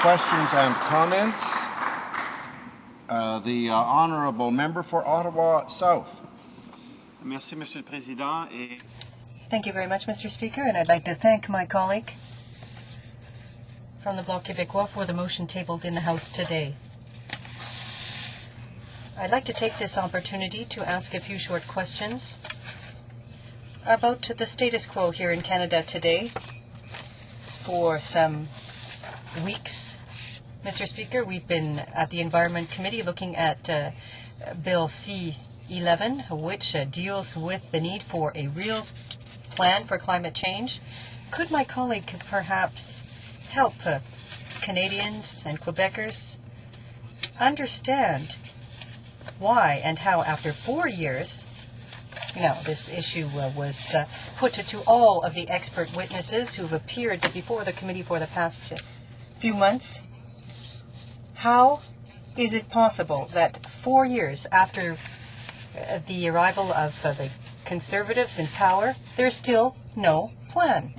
questions and comments. The Honourable Member for Ottawa South. Merci, Monsieur le Président. Thank you very much, Mr. Speaker, and I'd like to thank my colleague from the Bloc Québécois for the motion tabled in the House today. I'd like to take this opportunity to ask a few short questions about the status quo here in Canada today. For some weeks, Mr. Speaker, we've been at the Environment Committee looking at Bill C-11, which deals with the need for a real plan for climate change. Could my colleague perhaps help Canadians and Quebeckers understand why and how, after 4 years, this issue was put to all of the expert witnesses who've appeared before the committee for the past few months. How is it possible that 4 years after the arrival of the Conservatives in power, there's still no plan?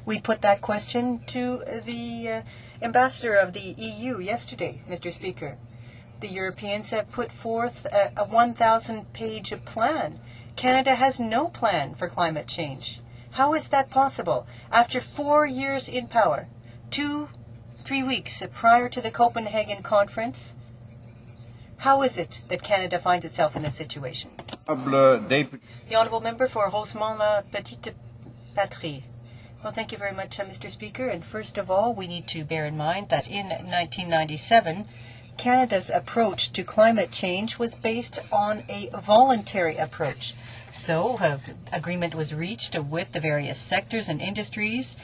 We put that question to the ambassador of the EU yesterday, Mr. Speaker. The Europeans have put forth a 1,000-page plan. Canada has no plan for climate change. How is that possible? After 4 years in power, 3 weeks prior to the Copenhagen conference, how is it that Canada finds itself in this situation? The Honourable Member for Rosemont-la-Petite-Patrie. Well, thank you very much, Mr. Speaker. And first of all, we need to bear in mind that in 1997, Canada's approach to climate change was based on a voluntary approach. So, agreement was reached with the various sectors and industries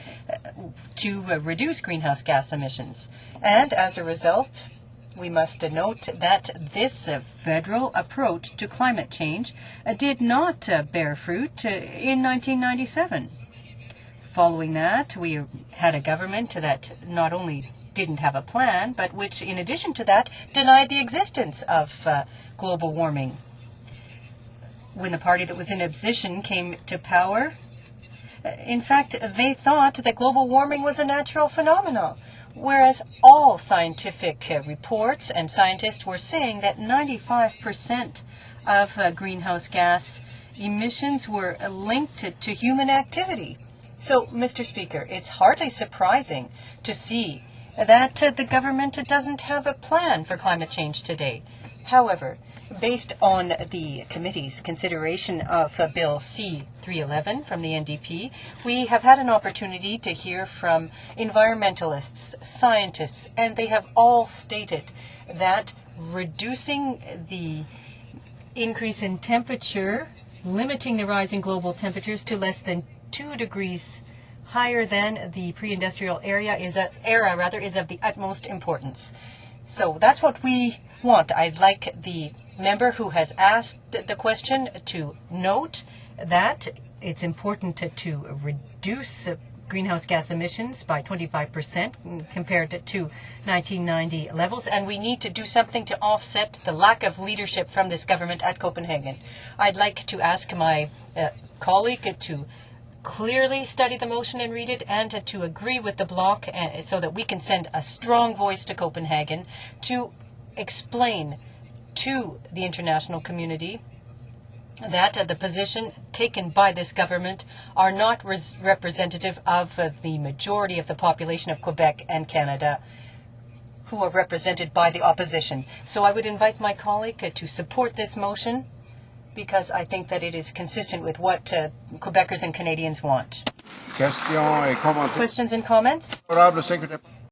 to reduce greenhouse gas emissions. And as a result, we must note that this federal approach to climate change did not bear fruit in 1997. Following that, we had a government that not only didn't have a plan, but which, in addition to that, denied the existence of global warming. When the party that was in opposition came to power, in fact, they thought that global warming was a natural phenomenon, whereas all scientific reports and scientists were saying that 95% of greenhouse gas emissions were linked to human activity. So, Mr. Speaker, it's hardly surprising to see that the government doesn't have a plan for climate change today. However, based on the committee's consideration of Bill C-311 from the NDP, we have had an opportunity to hear from environmentalists, scientists, and they have all stated that reducing the increase in temperature, limiting the rise in global temperatures to less than 2 degrees higher than the pre-industrial era is of the utmost importance. So that's what we want. I'd like the member who has asked the question to note that it's important to reduce greenhouse gas emissions by 25% compared to 1990 levels, and we need to do something to offset the lack of leadership from this government at Copenhagen. I'd like to ask my colleague to clearly study the motion and read it, and to agree with the bloc so that we can send a strong voice to Copenhagen to explain to the international community that the position taken by this government are not representative of the majority of the population of Quebec and Canada, who are represented by the opposition. So I would invite my colleague to support this motion, because I think that it is consistent with what Quebecers and Canadians want. Questions and comments? Questions and comments?